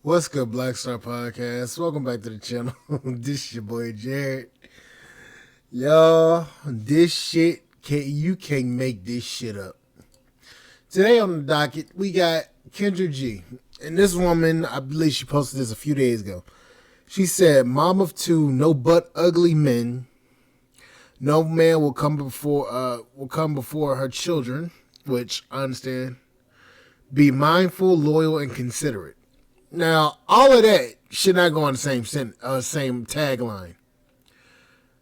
What's good, Black Star Podcast? Welcome back to the channel. This is your boy Jared. Y'all, this shit you can't make this shit up. Today on the docket, we got Kendra G. And this woman, I believe she posted this a few days ago. She said, "Mom of two, no but ugly men. No man will come before her children," which I understand. "Be mindful, loyal, and considerate." Now, all of that should not go on the same tagline.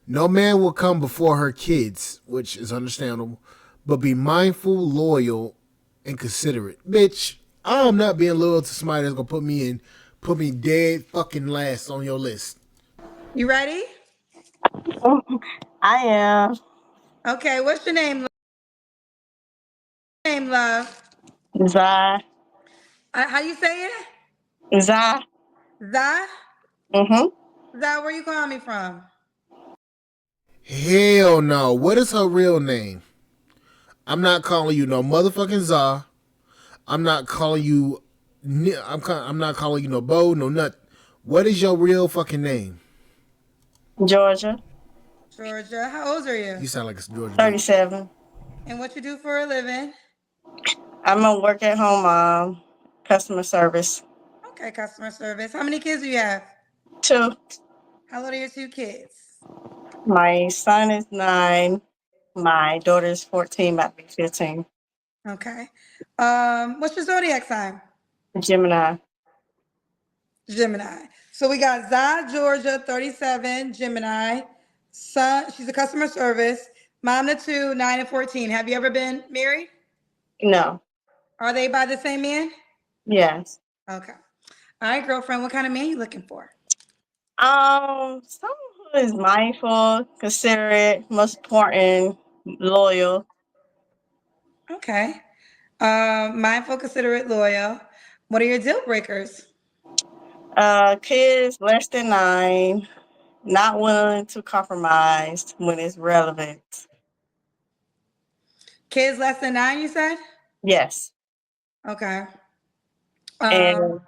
No man will come before her kids, which is understandable, but be mindful, loyal, and considerate. Bitch, I'm not being loyal to somebody that's gonna put me dead fucking last on your list. You ready? I am Okay, what's your name? Name, love. Za. How you say it? Za. Za? Mm-hmm. Za, where you calling me from? Hell no. What is her real name? I'm not calling you no motherfucking Za. I'm not calling you. I'm not calling you no Bo, no nut. What is your real fucking name? Georgia. Georgia. How old are You you? sound like a Georgia. 37. And what you do for a living? I'm a work at home mom, customer service. Okay, customer service. How many kids do you have? 2. How old are your two kids? My son is 9. My daughter is 14, about to be 15. Okay. What's your zodiac sign? Gemini. Gemini. So we got Za, Georgia, 37, Gemini. Son, she's a customer service. Mom to two, 9 and 14. Have you ever been married? No. Are they by the same man? Yes. Okay. All right, girlfriend, what kind of man you looking for? Someone who is mindful, considerate, most important, loyal. Okay. Mindful, considerate, loyal. What are your deal breakers? Kids less than 9, not willing to compromise when it's relevant. Kids less than 9, you said? Yes. Okay. And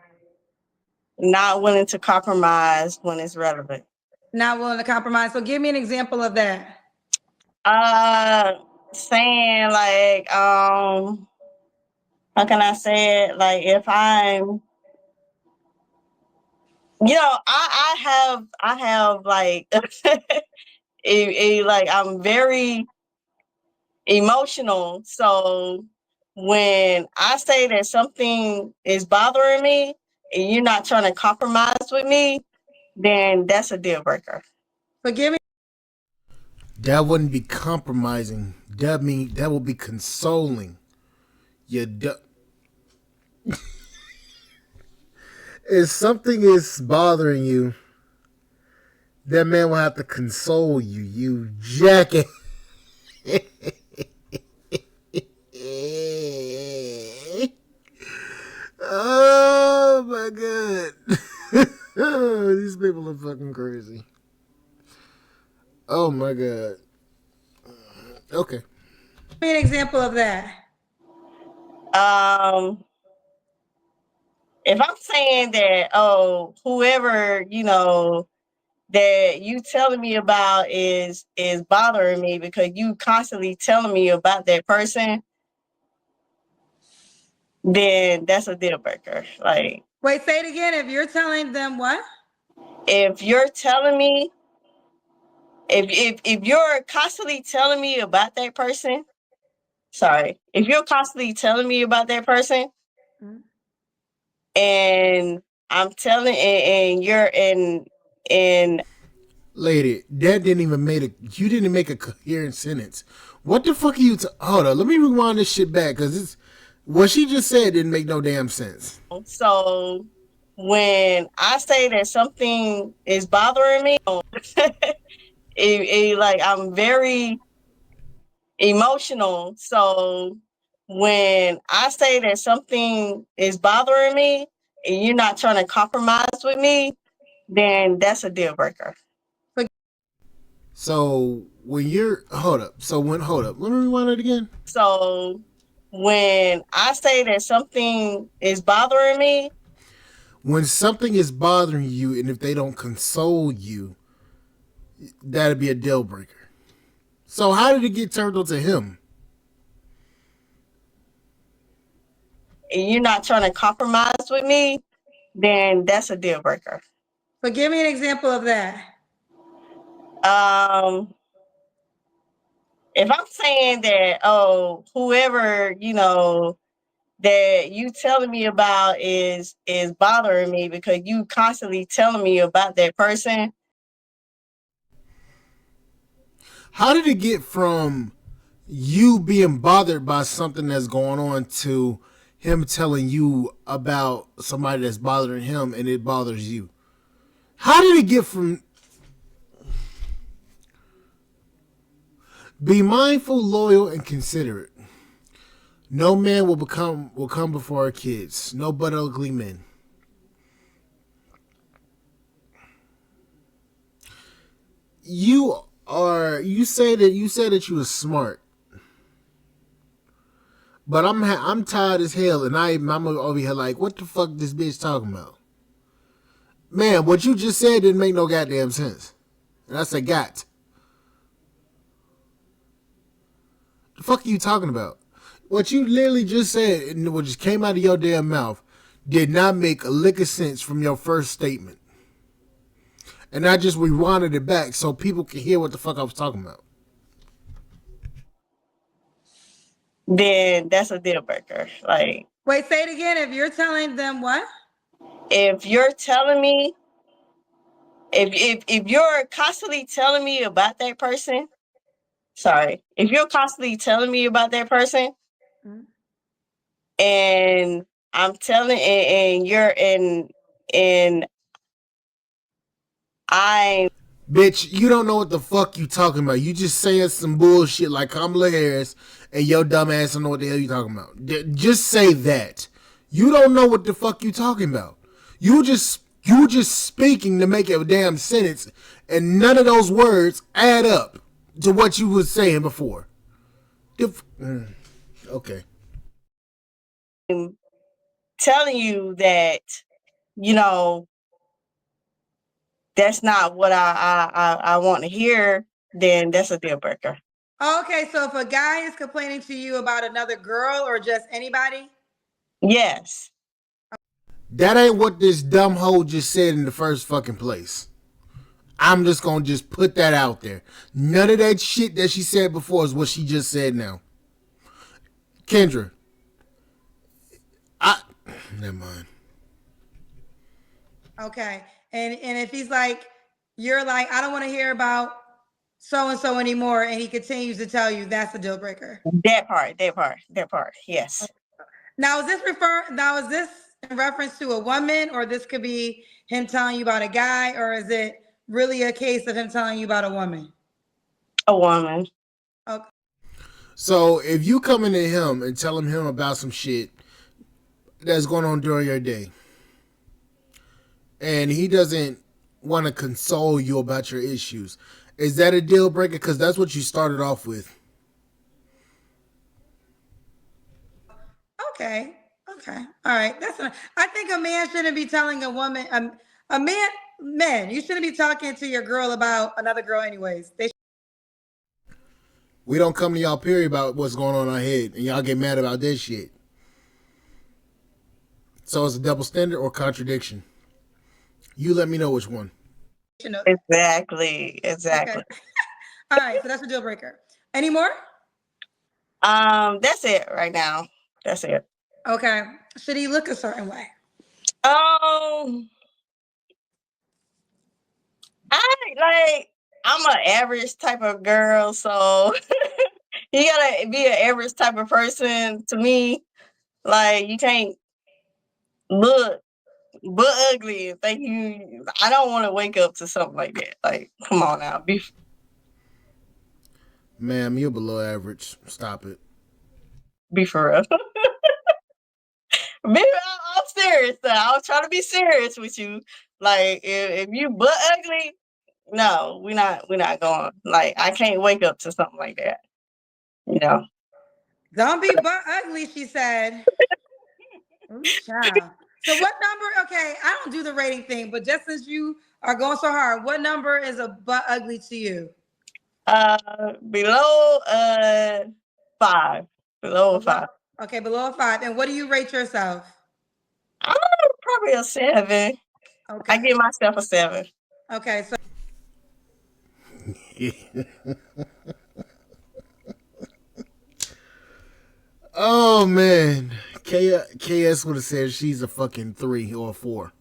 not willing to compromise when it's relevant. Not willing to compromise. So give me an example of that. Saying like, how can I say it? Like if I'm, I have like, like I'm very emotional. So when I say that something is bothering me and you're not trying to compromise with me, then that's a deal breaker. But give me. That wouldn't be compromising. That would be consoling. If something is bothering you, that man will have to console you. You jackass. Oh my god. These people are fucking crazy. Oh my god. Okay. Give me an example of that. If I'm saying that, oh, whoever, that you telling me about is bothering me because you constantly telling me about that person, then that's a deal breaker. Like, Wait, say it again. If you're telling them what? if you're telling me, if you're constantly telling me about that person, if you're constantly telling me about that person, and I'm telling, and you're in Lady, that didn't even you didn't make a coherent sentence. What the fuck are you hold on, let me rewind this shit back, because what she just said didn't make no damn sense. So when I say that something is bothering me, like I'm very emotional. So when I say that something is bothering me and you're not trying to compromise with me, then that's a deal breaker. So when you're hold up, let me rewind it again. So when I say that something is bothering me, When something is bothering you and if they don't console you, that'd be a deal breaker. So how did it get turned onto him? And you're not trying to compromise with me, then that's a deal breaker. So give me an example of that. If I'm saying that, oh, whoever, that you telling me about is bothering me because you constantly telling me about that person. How did it get from you being bothered by something that's going on to him telling you about somebody that's bothering him and it bothers you? How did it get from be mindful, loyal, and considerate? No man will come before our kids. No but ugly men. You say that you were smart, but I'm tired as hell, and I'm over here like, what the fuck this bitch talking about? Man, what you just said didn't make no goddamn sense. And I said, got. The fuck are you talking about? What you literally just said and what just came out of your damn mouth did not make a lick of sense from your first statement. And I just rewinded it back so people can hear what the fuck I was talking about. Then that's a deal breaker. Like, Wait, say it again. If you're telling them what? if you're telling me, if you're constantly telling me about that person, if you're constantly telling me about that person, and I'm telling, and you're and I, Bitch, you don't know what the fuck you talking about. You just saying some bullshit like Kamala Harris and your dumb ass don't know what the hell you talking about. Just say that. You don't know what the fuck you talking about. You just speaking to make a damn sentence and none of those words add up to what you was saying before. Okay. I'm telling you that, you know, that's not what I want to hear, then that's a deal breaker. Okay, so if a guy is complaining to you about another girl or just anybody? Yes. That ain't what this dumb hoe just said in the first fucking place. I'm just gonna just put that out there. None of that shit that she said before is what she just said now. Kendra, never mind. Okay. And if he's like, you're like, I don't want to hear about so and so anymore, and he continues to tell you, that's a deal breaker. That part. Yes. Now is this in reference to a woman, or this could be him telling you about a guy, or is it really a case of him telling you about a woman? A woman. Okay. So if you come into him and telling him about some shit that's going on during your day, and he doesn't want to console you about your issues, is that a deal breaker? Because that's what you started off with. Okay. All right. I think a man shouldn't be telling a woman, man, you shouldn't be talking to your girl about another girl anyways. We don't come to y'all period about what's going on in our head, and y'all get mad about this shit. So it's a double standard or contradiction. You let me know which one. Exactly. Okay. All right. So that's a deal breaker. Any more? That's it right now. That's it. Okay. Should he look a certain way? I'm an average type of girl, so you gotta be an average type of person to me. Like, you can't look but ugly and think you. I don't want to wake up to something like that. Like, come on now, Ma'am, you're below average. Stop it. be for real. I'm serious. Though. I'm trying to be serious with you. Like, if you butt ugly, no, we're not going. Like, I can't wake up to something like that. You know. Don't be butt ugly, she said. Ooh, child. So what number? Okay, I don't do the rating thing, but just since you are going so hard, what number is a butt ugly to you? Below 5. Below Below, 5. okay, below a 5. And what do you rate yourself? I'm probably a 7. I Okay. give myself a 7. Okay, so Oh man, KS would have said she's a fucking 3 or a 4.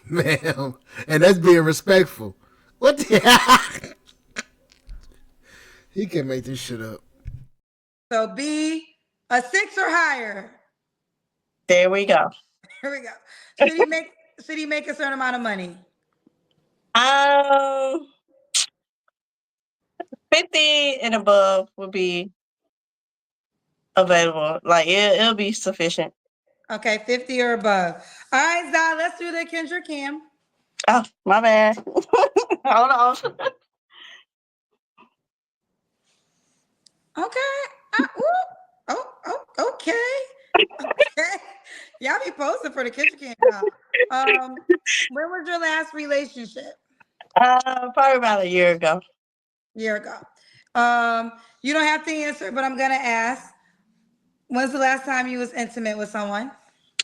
Ma'am, and that's being respectful. What the? He can make this shit up. B, a 6 or higher. There we go. Here we go. Should he make a certain amount of money? Um, 50 and above would be available. Like it'll be sufficient. Okay, 50 or above. All right, Zah, let's do the Kendra Cam. Oh, my bad. Hold on. Okay. Okay. Okay. Y'all be posting for the Kendra Cam now. When was your last relationship? Probably about a year ago. Year ago. You don't have to answer, but I'm gonna ask. When's the last time you was intimate with someone?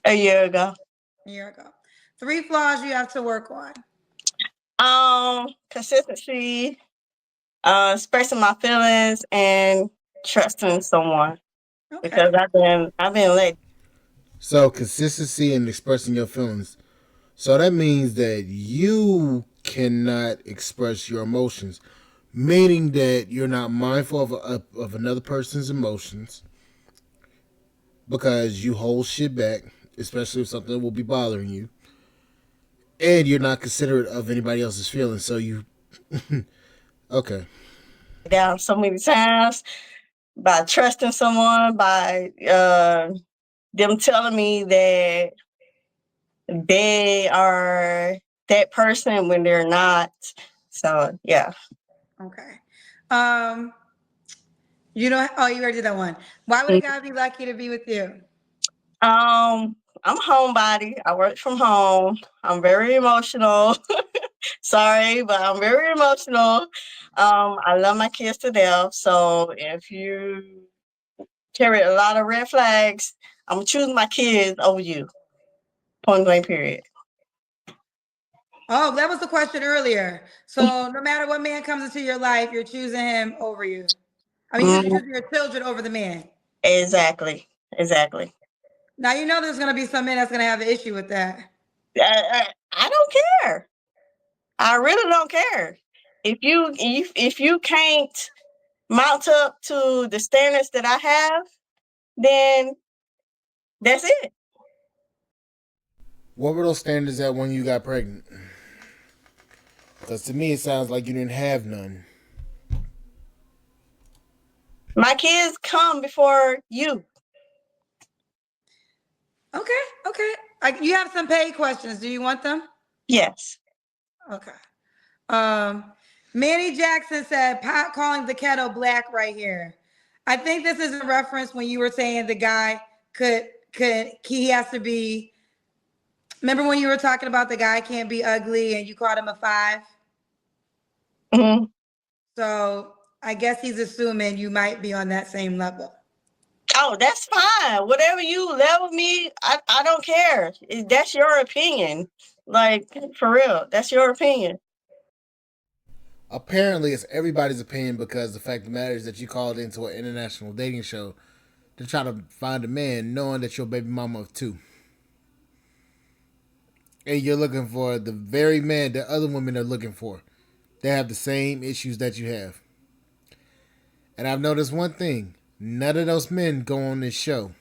A year ago. A year ago. 3 flaws you have to work on. Consistency, expressing my feelings, and trusting someone. Okay. Because I've been let. So consistency and expressing your feelings. So that means that you cannot express your emotions, meaning that you're not mindful of another person's emotions because you hold shit back, especially if something will be bothering you, and you're not considerate of anybody else's feelings. So you, okay, Down so many times by trusting someone, by them telling me that they are that person when they're not. So yeah. Okay. You already did that one. Why would a guy be lucky to be with you? I'm a homebody. I work from home. I'm very emotional. Sorry, but I'm very emotional. I love my kids to death. So if you carry a lot of red flags, I'm choosing my kids over you. Point blank period. Oh, that was the question earlier. So no matter what man comes into your life, you're choosing him over you. I mean, you're Mm, choosing your children over the man. exactly. Exactly. Now you know there's gonna be some men that's gonna have an issue with that. I don't care. I really don't care. If you can't mount up to the standards that I have, then that's it. what were those standards at when you got pregnant? Because to me, it sounds like you didn't have none. My kids come before you. Okay. You have some paid questions. Do you want them? Yes. Okay. Manny Jackson said, "Pot calling the kettle black right here." I think this is a reference when you were saying the guy could he has to be. Remember when you were talking about the guy can't be ugly and you called him a 5? Hmm. So I guess he's assuming you might be on that same level. Oh, that's fine. Whatever you level me, I don't care. That's your opinion. Like, for real, that's your opinion. Apparently, it's everybody's opinion because the fact of the matter is that you called into an international dating show to try to find a man, knowing that you're a baby mama of 2, and you're looking for the very man that other women are looking for. They have the same issues that you have. And I've noticed one thing: none of those men go on this show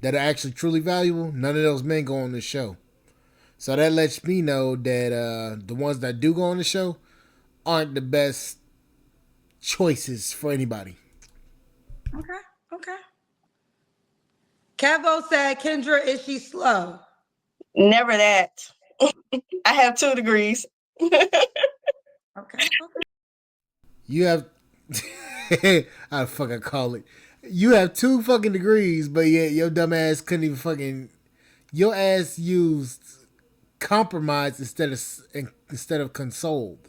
that are actually truly valuable. None of those men go on this show. So that lets me know that the ones that do go on the show aren't the best choices for anybody. Okay. Kevo said, "Kendra, is she slow?" Never that. I have 2 degrees. Okay. You have, I fucking call it. You have two fucking degrees, but yet your dumb ass couldn't even fucking. Your ass used compromise instead of consoled.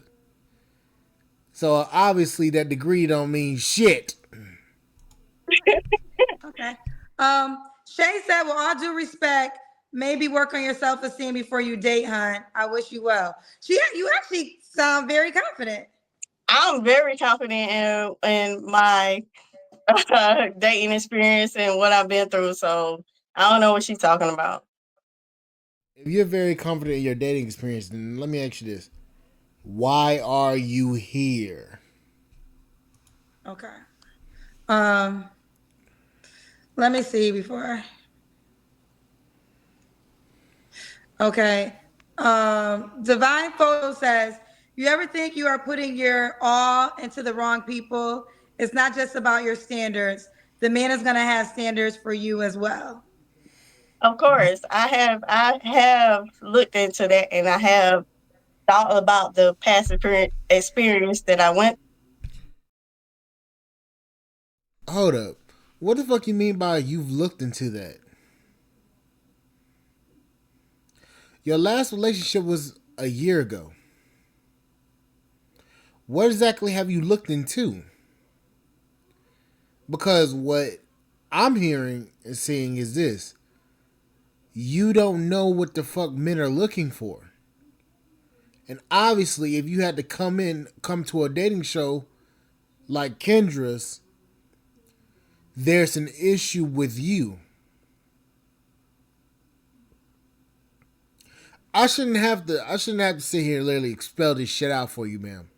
So obviously that degree don't mean shit. Okay. Shay said, "With all due respect, maybe work on your self-esteem before you date, hun. I wish you well." You actually sound very confident. I'm very confident in my dating experience and what I've been through. So I don't know what she's talking about. If you're very confident in your dating experience, then let me ask you this: why are you here? Okay. Um, Let me see before. Okay. Divine Photo says, "You ever think you are putting your all into the wrong people? It's not just about your standards. The man is going to have standards for you as well." Of course, I have looked into that and I have thought about the past experience that I went. Hold up. What the fuck you mean by you've looked into that? Your last relationship was a year ago. What exactly have you looked into? Because what I'm hearing and seeing is this: you don't know what the fuck men are looking for. And obviously, if you had to come to a dating show like Kendra's, there's an issue with you. I shouldn't have to sit here and literally expel this shit out for you, ma'am.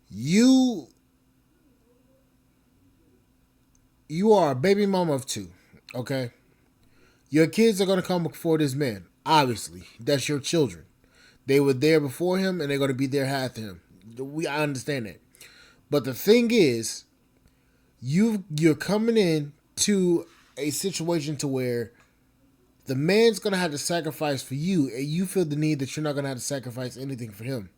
You you are a baby mama of two, okay? Your kids are gonna come before this man. Obviously, that's your children. They were there before him, and they're gonna be there after him. I understand that, but the thing is, you're coming in to a situation to where the man's gonna have to sacrifice for you, and you feel the need that you're not gonna have to sacrifice anything for him.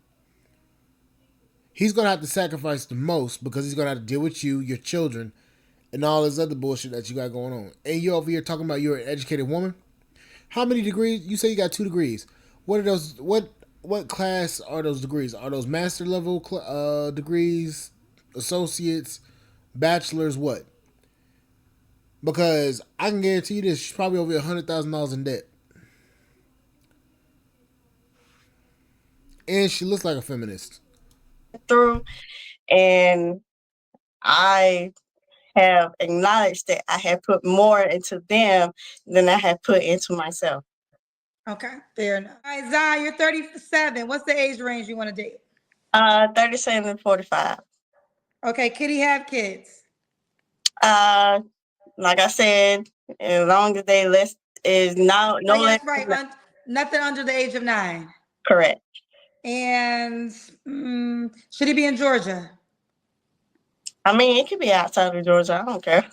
He's gonna have to sacrifice the most because he's gonna have to deal with you, your children, and all this other bullshit that you got going on. And you're over here talking about you're an educated woman. How many degrees? You say you got 2 degrees. What are those? What class are those degrees? Are those master level degrees, associates, bachelors? What? Because I can guarantee you this: she's probably over $100,000 in debt, and she looks like a feminist. Through, and I have acknowledged that I have put more into them than I have put into myself. Okay, fair enough. All right, Zai, you're 37. What's the age range you want to date? 37 and 45. Okay, Kitty have kids. Uh, like I said, as long as they less is now Oh, no less yes, right. than Nothing under the age of 9. correct. And should he be in Georgia? I mean, it could be outside of Georgia. I don't care. Okay.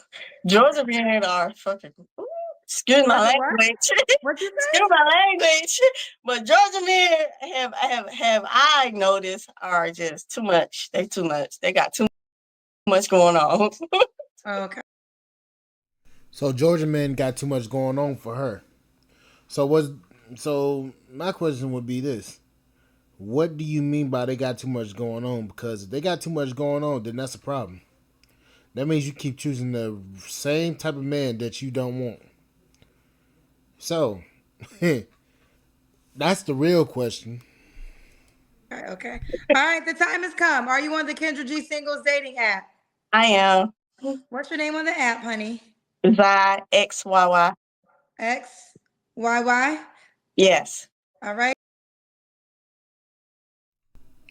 Georgia being are fucking. Ooh, excuse my Georgia what? language. What you Excuse say? my language. But Georgia men have I noticed are just too much. They too much. They got too much going on. Okay. So Georgia men got too much going on for her. So was so my question would be this: what do you mean by they got too much going on? Because if they got too much going on, then that's a problem. That means you keep choosing the same type of man that you don't want. So that's the real question. Okay. Okay. All right. The time has come. Are you on the Kendra G Singles dating app? I am What's your name on the app, honey? Zy XYY. X Y Y. Yes. All right.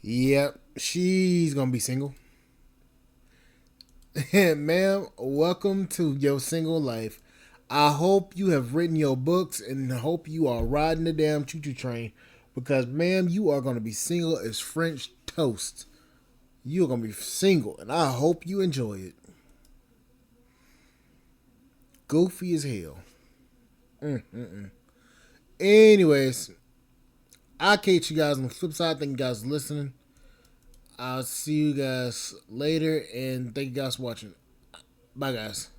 Yep, she's gonna be single. Ma'am, welcome to your single life. I hope you have written your books and hope you are riding the damn choo choo train because, ma'am, you are going to be single as French toast. You're going to be single, and I hope you enjoy it. Goofy as hell. Anyways, I'll catch you guys on the flip side. Thank you guys for listening. I'll see you guys later, and thank you guys for watching. Bye, guys.